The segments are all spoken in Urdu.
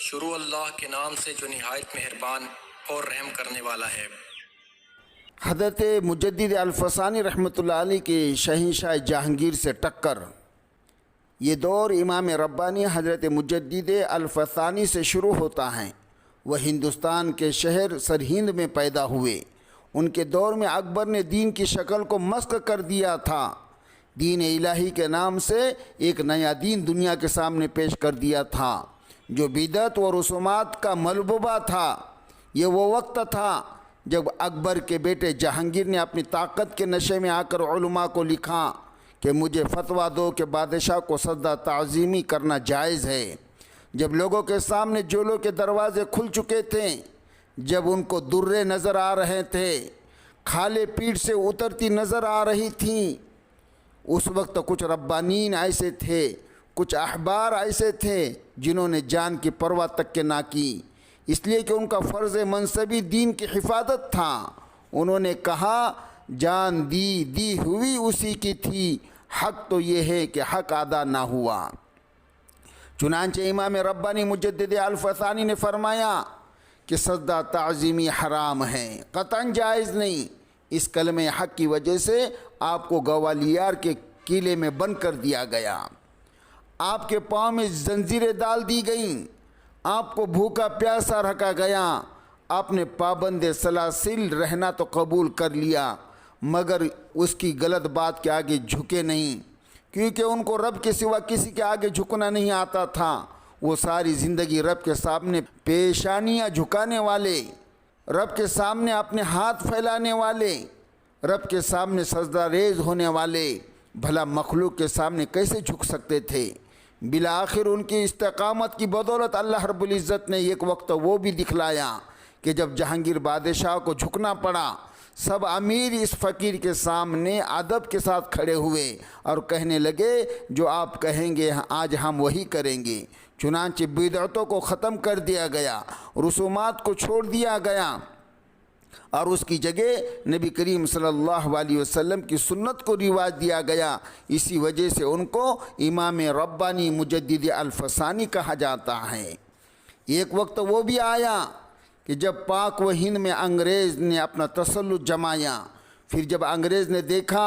شروع اللہ کے نام سے جو نہایت مہربان اور رحم کرنے والا ہے۔ حضرت مجدد الفسانی رحمۃ اللہ علیہ کے شہنشاہ جہانگیر سے ٹکر۔ یہ دور امام ربانی حضرت مجدد الفسانی سے شروع ہوتا ہے۔ وہ ہندوستان کے شہر سرہند میں پیدا ہوئے۔ ان کے دور میں اکبر نے دین کی شکل کو مسخ کر دیا تھا۔ دین الہی کے نام سے ایک نیا دین دنیا کے سامنے پیش کر دیا تھا جو بدعت و رسومات کا ملبوبہ تھا۔ یہ وہ وقت تھا جب اکبر کے بیٹے جہانگیر نے اپنی طاقت کے نشے میں آ کر علماء کو لکھا کہ مجھے فتویٰ دو کہ بادشاہ کو سجدہ تعظیمی کرنا جائز ہے۔ جب لوگوں کے سامنے جیلوں کے دروازے کھل چکے تھے، جب ان کو درے نظر آ رہے تھے، کھالیں پیٹھ سے اترتی نظر آ رہی تھیں، اس وقت کچھ ربانین ایسے تھے، کچھ احبار ایسے تھے جنہوں نے جان کی پرواہ تک کے نہ کی، اس لیے کہ ان کا فرض منصبی دین کی حفاظت تھا۔ انہوں نے کہا جان دی ہوئی اسی کی تھی، حق تو یہ ہے کہ حق ادا نہ ہوا۔ چنانچہ امام ربانی مجدد الفسانی نے فرمایا کہ سجدہ تعظیمی حرام ہے، قطعاً جائز نہیں۔ اس کلمہ حق کی وجہ سے آپ کو گوالیار کے قلعے میں بند کر دیا گیا، آپ کے پاؤں میں زنجیریں ڈال دی گئیں، آپ کو بھوکا پیاسا رکھا گیا۔ آپ نے پابند سلاسل رہنا تو قبول کر لیا، مگر اس کی غلط بات کے آگے جھکے نہیں، کیونکہ ان کو رب کے سوا کسی کے آگے جھکنا نہیں آتا تھا۔ وہ ساری زندگی رب کے سامنے پیشانیاں جھکانے والے، رب کے سامنے اپنے ہاتھ پھیلانے والے، رب کے سامنے سجدہ ریز ہونے والے، بھلا مخلوق کے سامنے کیسے جھک سکتے تھے؟ بالآخر ان کی استقامت کی بدولت اللہ رب العزت نے ایک وقت وہ بھی دکھلایا کہ جب جہانگیر بادشاہ کو جھکنا پڑا، سب امیر اس فقیر کے سامنے ادب کے ساتھ کھڑے ہوئے اور کہنے لگے جو آپ کہیں گے آج ہم وہی کریں گے۔ چنانچہ بدعتوں کو ختم کر دیا گیا، رسومات کو چھوڑ دیا گیا اور اس کی جگہ نبی کریم صلی اللہ علیہ وسلم کی سنت کو رواج دیا گیا۔ اسی وجہ سے ان کو امام ربانی مجدد الفسانی کہا جاتا ہے۔ ایک وقت وہ بھی آیا کہ جب پاک و ہند میں انگریز نے اپنا تسلط جمایا، پھر جب انگریز نے دیکھا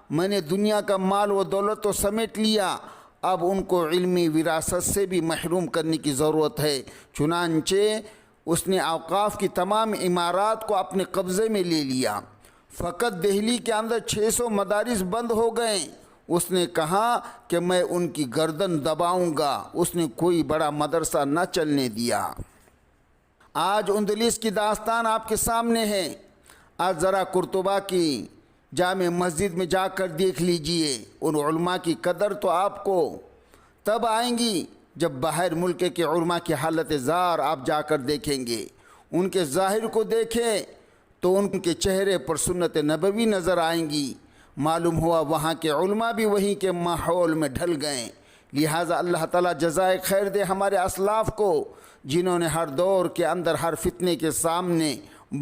میں نے دنیا کا مال و دولت تو سمیٹ لیا، اب ان کو علمی وراثت سے بھی محروم کرنے کی ضرورت ہے۔ چنانچہ اس نے اوقاف کی تمام عمارات کو اپنے قبضے میں لے لیا۔ فقط دہلی کے اندر 600 مدارس بند ہو گئے۔ اس نے کہا کہ میں ان کی گردن دباؤں گا۔ اس نے کوئی بڑا مدرسہ نہ چلنے دیا۔ آج اندلس کی داستان آپ کے سامنے ہے۔ آج ذرا قرطبہ کی جامع مسجد میں جا کر دیکھ لیجئے، ان علماء کی قدر تو آپ کو تب آئیں گی جب باہر ملک کے علماء کی حالت زار آپ جا کر دیکھیں گے۔ ان کے ظاہر کو دیکھیں تو ان کے چہرے پر سنت نبوی نظر آئیں گی۔ معلوم ہوا وہاں کے علماء بھی وہیں کے ماحول میں ڈھل گئے۔ لہٰذا اللہ تعالیٰ جزائے خیر دے ہمارے اسلاف کو، جنہوں نے ہر دور کے اندر ہر فتنے کے سامنے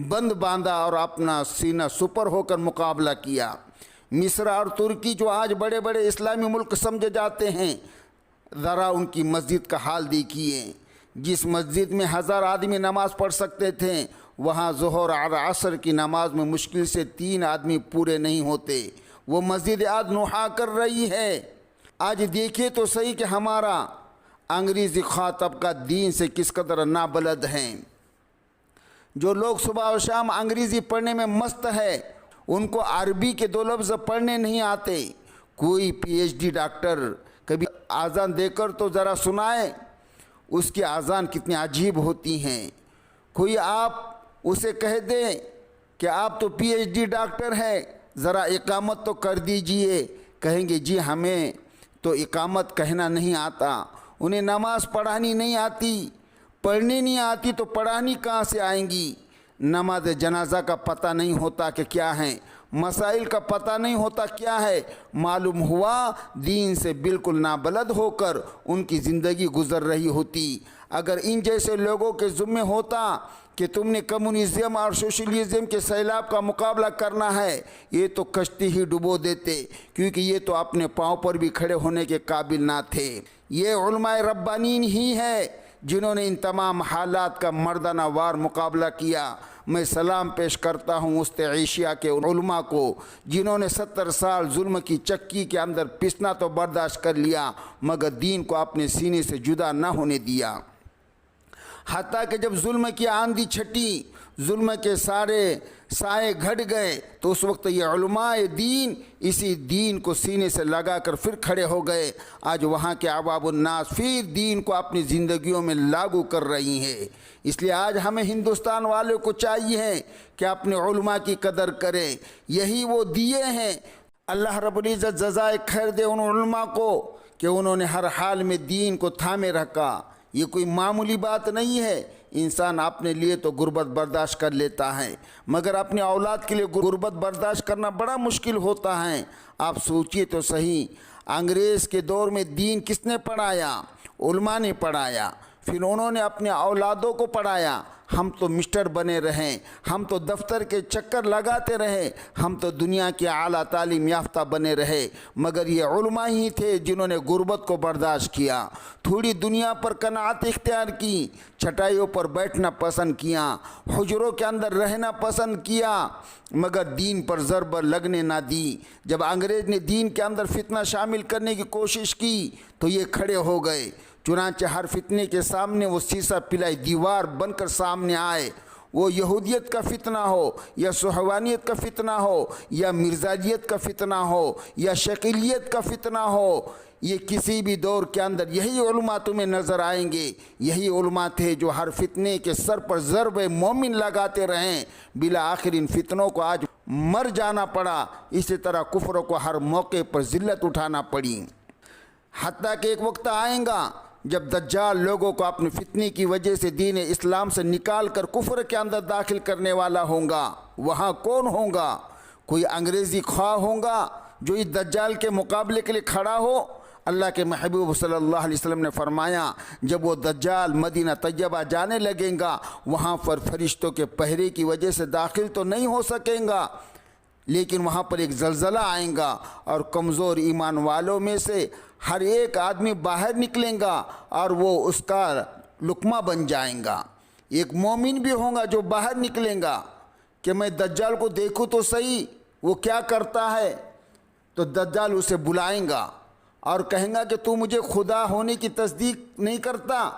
بند باندھا اور اپنا سینہ سپر ہو کر مقابلہ کیا۔ مصر اور ترکی جو آج بڑے بڑے اسلامی ملک سمجھے جاتے ہیں، ذرا ان کی مسجد کا حال دیکھیے۔ جس مسجد میں 1000 آدمی نماز پڑھ سکتے تھے، وہاں ظہر اور عصر کی نماز میں مشکل سے 3 آدمی پورے نہیں ہوتے۔ وہ مسجد آج نحا کر رہی ہے۔ آج دیکھیے تو صحیح کہ ہمارا انگریزی خاطب کا دین سے کس قدر نابلد ہیں۔ جو لوگ صبح و شام انگریزی پڑھنے میں مست ہے، ان کو عربی کے 2 لفظ پڑھنے نہیں آتے۔ کوئی PhD ڈاکٹر کبھی اذان دے کر تو ذرا سنائے، اس کی اذان کتنی عجیب ہوتی ہیں۔ کوئی آپ اسے کہہ دیں کہ آپ تو PhD ڈاکٹر ہیں، ذرا اقامت تو کر دیجئے، کہیں گے جی ہمیں تو اقامت کہنا نہیں آتا۔ انہیں نماز پڑھانی نہیں آتی، پڑھنی نہیں آتی تو پڑھانی کہاں سے آئیں گی؟ نماز جنازہ کا پتہ نہیں ہوتا کہ کیا ہے، مسائل کا پتہ نہیں ہوتا کیا ہے۔ معلوم ہوا دین سے بالکل نابلد ہو کر ان کی زندگی گزر رہی ہوتی۔ اگر ان جیسے لوگوں کے ذمہ ہوتا کہ تم نے کمیونزم اور سوشلزم کے سیلاب کا مقابلہ کرنا ہے، یہ تو کشتی ہی ڈبو دیتے، کیونکہ یہ تو اپنے پاؤں پر بھی کھڑے ہونے کے قابل نہ تھے۔ یہ علماء ربانین ہی ہے جنہوں نے ان تمام حالات کا مردانہ وار مقابلہ کیا، میں سلام پیش کرتا ہوں وسط ایشیا کے علماء کو جنہوں نے 70 سال ظلم کی چکی کے اندر پسنا تو برداشت کر لیا مگر دین کو اپنے سینے سے جدا نہ ہونے دیا۔ حتیٰ کہ جب ظلم کی آندھی چھٹی، ظلم کے سارے سائے گھٹ گئے تو اس وقت یہ علماء دین اسی دین کو سینے سے لگا کر پھر کھڑے ہو گئے۔ آج وہاں کے عوام الناس پھر دین کو اپنی زندگیوں میں لاگو کر رہی ہیں۔ اس لیے آج ہمیں ہندوستان والوں کو چاہیے کہ اپنے علماء کی قدر کریں، یہی وہ دیے ہیں۔ اللہ رب العزت جزائے خیر دے ان علماء کو کہ انہوں نے ہر حال میں دین کو تھامے رکھا۔ یہ کوئی معمولی بات نہیں ہے۔ انسان اپنے لیے تو غربت برداشت کر لیتا ہے مگر اپنی اولاد کے لیے غربت برداشت کرنا بڑا مشکل ہوتا ہے۔ آپ سوچئے تو صحیح، انگریز کے دور میں دین کس نے پڑھایا؟ علماء نے پڑھایا، پھر انہوں نے اپنے اولادوں کو پڑھایا۔ ہم تو مسٹر بنے رہیں، ہم تو دفتر کے چکر لگاتے رہے، ہم تو دنیا کے اعلیٰ تعلیم یافتہ بنے رہے مگر یہ علماء ہی تھے جنہوں نے غربت کو برداشت کیا، تھوڑی دنیا پر قناعت اختیار کی، چٹائیوں پر بیٹھنا پسند کیا، حجروں کے اندر رہنا پسند کیا مگر دین پر ضرب لگنے نہ دی۔ جب انگریز نے دین کے اندر فتنہ شامل کرنے کی کوشش کی تو یہ کھڑے ہو گئے۔ چنانچہ ہر فتنے کے سامنے وہ سیسا پلائی دیوار بن کر سامنے آئے۔ وہ یہودیت کا فتنہ ہو یا صہیونیت کا فتنہ ہو یا مرزائیت کا فتنہ ہو یا شکیلیت کا فتنہ ہو، یہ کسی بھی دور کے اندر یہی علماء تمہیں نظر آئیں گے۔ یہی علماء تھے جو ہر فتنے کے سر پر ضرب مومن لگاتے رہیں، بلا آخر ان فتنوں کو آج مر جانا پڑا۔ اسی طرح کفر کو ہر موقع پر ذلت اٹھانا پڑی، حتیٰ کہ ایک وقت آئیں گا جب دجال لوگوں کو اپنے فتنے کی وجہ سے دین اسلام سے نکال کر کفر کے اندر داخل کرنے والا ہوگا۔ وہاں کون ہوگا؟ کوئی انگریزی خواہ ہوگا جو اس دجال کے مقابلے کے لیے کھڑا ہو؟ اللہ کے محبوب صلی اللہ علیہ وسلم نے فرمایا جب وہ دجال مدینہ طیبہ جانے لگیں گا وہاں پر فرشتوں کے پہرے کی وجہ سے داخل تو نہیں ہو سکیں گا، لیکن وہاں پر ایک زلزلہ آئیں گا اور کمزور ایمان والوں میں سے ہر ایک آدمی باہر نکلیں گا اور وہ اس کا لقمہ بن جائیں گا۔ ایک مومن بھی ہوگا جو باہر نکلیں گا کہ میں دجال کو دیکھوں تو صحیح وہ کیا کرتا ہے، تو دجال اسے بلائیں گا اور کہیں گا کہ تو مجھے خدا ہونے کی تصدیق نہیں کرتا؟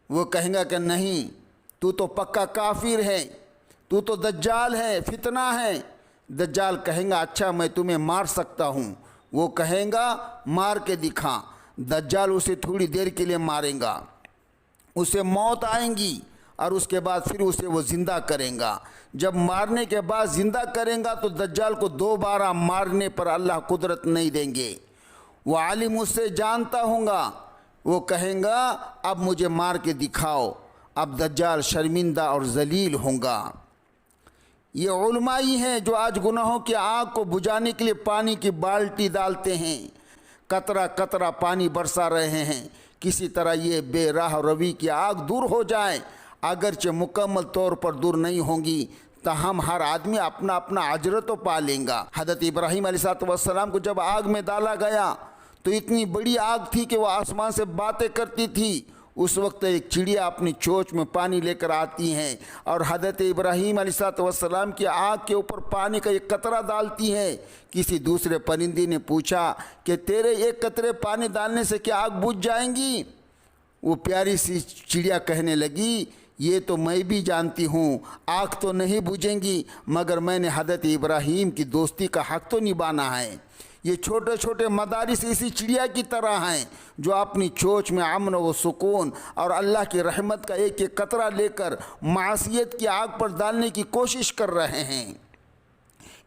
وہ کہیں گا کہ نہیں، تو تو پکا کافر ہے، تو تو دجال ہے، فتنہ ہے۔ دجال کہیں گا اچھا میں تمہیں مار سکتا ہوں، وہ کہیں گا مار کے دکھا۔ دجال اسے تھوڑی دیر کے لیے ماریں گا، اسے موت آئیں گی اور اس کے بعد پھر اسے وہ زندہ کریں گا۔ جب مارنے کے بعد زندہ کریں گا تو دجال کو دوبارہ مارنے پر اللہ قدرت نہیں دیں گے۔ وہ عالم اس سے جانتا ہوگا، وہ کہیں گا اب مجھے مار کے دکھاؤ۔ اب دجال شرمندہ اور ذلیل ہوگا۔ یہ علماء ہی ہیں جو آج گناہوں کی آگ کو بجھانے کے لیے پانی کی بالٹی ڈالتے ہیں، قطرہ قطرہ پانی برسا رہے ہیں۔ کسی طرح یہ بے راہ روی کی آگ دور ہو جائے، اگرچہ مکمل طور پر دور نہیں ہوں گی تاہم ہر آدمی اپنا اپنا اجر تو پا لیں گا۔ حضرت ابراہیم علیہ السلام کو جب آگ میں ڈالا گیا تو اتنی بڑی آگ تھی کہ وہ آسمان سے باتیں کرتی تھی۔ اس وقت ایک چڑیا اپنی چونچ میں پانی لے کر آتی ہیں اور حضرت ابراہیم علیہ السلام کی آگ کے اوپر پانی کا ایک قطرہ ڈالتی ہے۔ کسی دوسرے پرندے نے پوچھا کہ تیرے ایک قطرے پانی ڈالنے سے کیا آگ بجھ جائیں گی؟ وہ پیاری سی چڑیا کہنے لگی یہ تو میں بھی جانتی ہوں آگ تو نہیں بجھیں گی مگر میں نے حضرت ابراہیم کی دوستی کا حق تو نبھانا ہے۔ یہ چھوٹے چھوٹے مدارس اسی چڑیا کی طرح ہیں جو اپنی چونچ میں امن و سکون اور اللہ کی رحمت کا ایک ایک قطرہ لے کر معصیت کی آگ پر ڈالنے کی کوشش کر رہے ہیں۔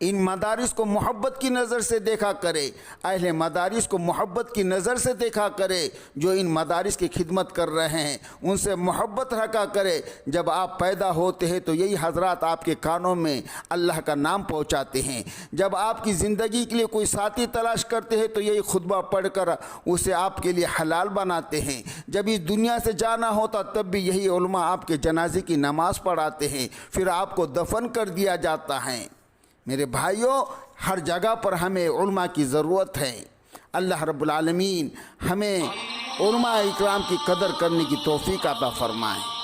ان مدارس کو محبت کی نظر سے دیکھا کرے، اہل مدارس کو محبت کی نظر سے دیکھا کرے جو ان مدارس کی خدمت کر رہے ہیں، ان سے محبت رکھا کرے۔ جب آپ پیدا ہوتے ہیں تو یہی حضرات آپ کے کانوں میں اللہ کا نام پہنچاتے ہیں۔ جب آپ کی زندگی کے لیے کوئی ساتھی تلاش کرتے ہیں تو یہی خطبہ پڑھ کر اسے آپ کے لیے حلال بناتے ہیں۔ جب اس دنیا سے جانا ہوتا تب بھی یہی علماء آپ کے جنازے کی نماز پڑھاتے ہیں، پھر آپ کو دفن کر دیا جاتا ہے۔ میرے بھائیوں، ہر جگہ پر ہمیں علماء کی ضرورت ہے۔ اللہ رب العالمین ہمیں علماء اکرام کی قدر کرنے کی توفیق عطا فرمائیں.